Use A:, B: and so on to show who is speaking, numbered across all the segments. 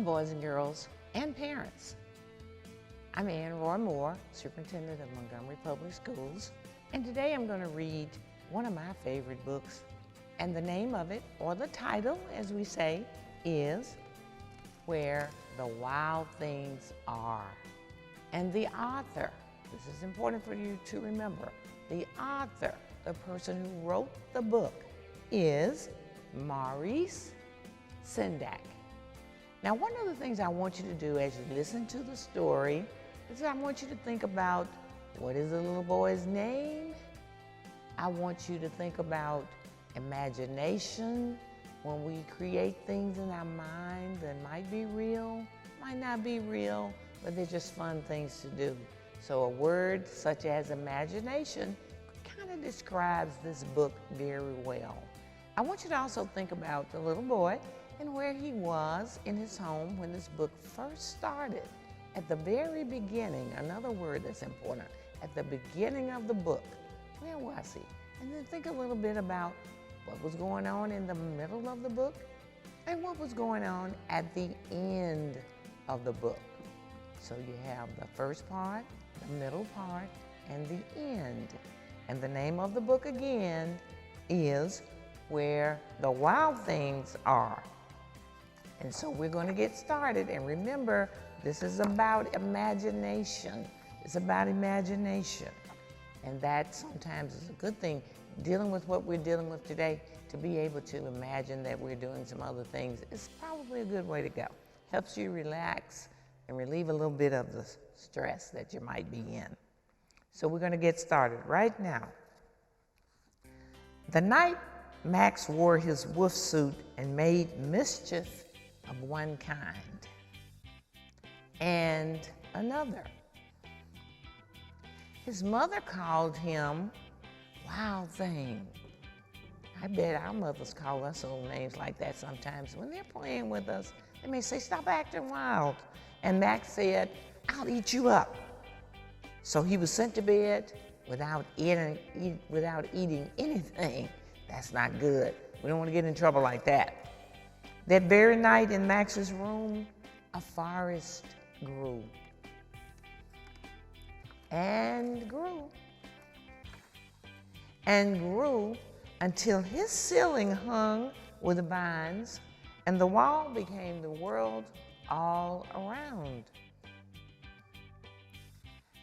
A: Hello, boys and girls, and parents. I'm Ann Roy Moore, Superintendent of Montgomery Public Schools, and today I'm going to read one of my favorite books, and the name of it, or the title, as we say, is Where the Wild Things Are. And the author, this is important for you to remember, the author, the person who wrote the book, is Maurice Sendak. Now, one of the things I want you to do as you listen to the story is I want you to think about, what is the little boy's name? I want you to think about imagination. When we create things in our mind that might be real, might not be real, but they're just fun things to do. So a word such as imagination kind of describes this book very well. I want you to also think about the little boy and where he was in his home when this book first started. At the very beginning, another word that's important, at the beginning of the book, where was he? And then think a little bit about what was going on in the middle of the book and what was going on at the end of the book. So you have the first part, the middle part, and the end. And the name of the book again is Where the Wild Things Are. And so we're going to get started. And remember, this is about imagination. It's about imagination. And that sometimes is a good thing, dealing with what we're dealing with today, to be able to imagine that we're doing some other things is probably a good way to go. Helps you relax and relieve a little bit of the stress that you might be in. So we're going to get started right now. The night Max wore his wolf suit and made mischief of one kind and another. His mother called him Wild Thing. I bet our mothers call us little names like that sometimes. When they're playing with us, they may say, "Stop acting wild." And Max said, "I'll eat you up." So he was sent to bed without eating anything. That's not good. We don't want to get in trouble like that. That very night in Max's room, a forest grew and grew and grew until his ceiling hung with vines and the wall became the world all around.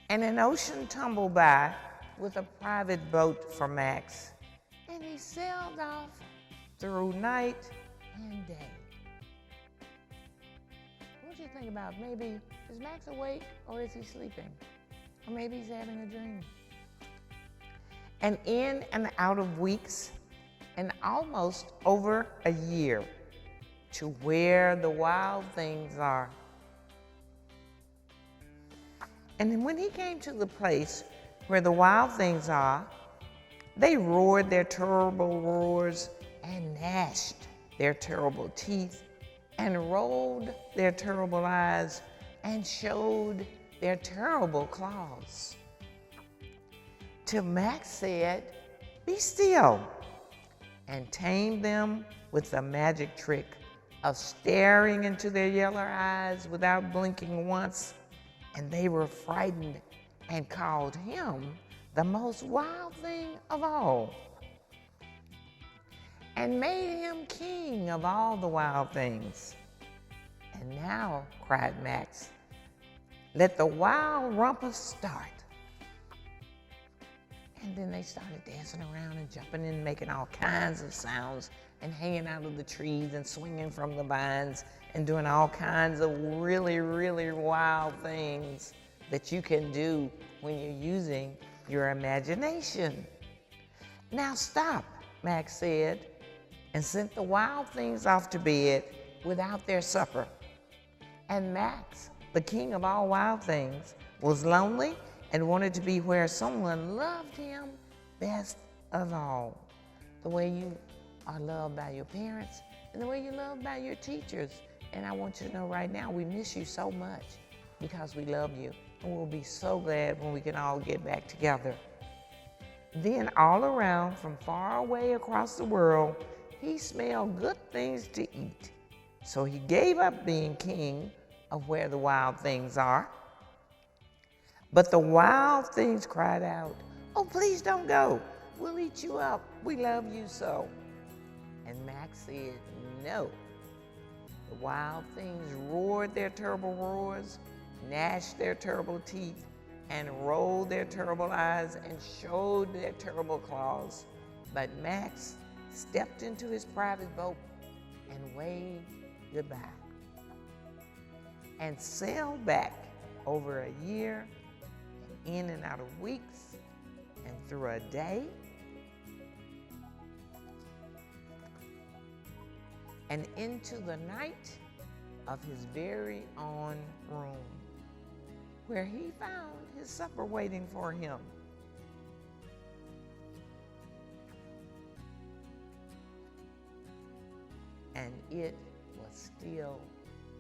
A: And an ocean tumbled by with a private boat for Max, and he sailed off through night and day. What do you think about? Maybe, is Max awake or is he sleeping? Or maybe he's having a dream. And in and out of weeks, and almost over a year, to where the wild things are. And then when he came to the place where the wild things are, they roared their terrible roars and gnashed their terrible teeth and rolled their terrible eyes and showed their terrible claws. Till Max said, "Be still," and tamed them with the magic trick of staring into their yellow eyes without blinking once, and they were frightened and called him the most wild thing of all, and made him king of all the wild things. "And now," cried Max, "let the wild rumpus start." And then they started dancing around and jumping and making all kinds of sounds and hanging out of the trees and swinging from the vines and doing all kinds of really, really wild things that you can do when you're using your imagination. "Now stop," Max said, and sent the wild things off to bed without their supper. And Max, the king of all wild things, was lonely and wanted to be where someone loved him best of all. The way you are loved by your parents and the way you're loved by your teachers. And I want you to know right now, we miss you so much because we love you. And we'll be so glad when we can all get back together. Then all around, from far away across the world, he smelled good things to eat. So he gave up being king of where the wild things are. But the wild things cried out, "Oh, please don't go. We'll eat you up. We love you so." And Max said, "No." The wild things roared their terrible roars, gnashed their terrible teeth, and rolled their terrible eyes and showed their terrible claws. But Max stepped into his private boat and waved goodbye and sailed back over a year, and in and out of weeks, and through a day, and into the night of his very own room, where he found his supper waiting for him. And it was still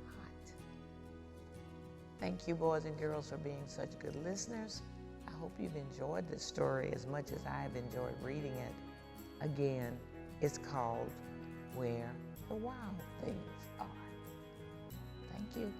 A: hot. Thank you, boys and girls, for being such good listeners. I hope you've enjoyed this story as much as I've enjoyed reading it. Again, it's called Where the Wild Things Are. Thank you.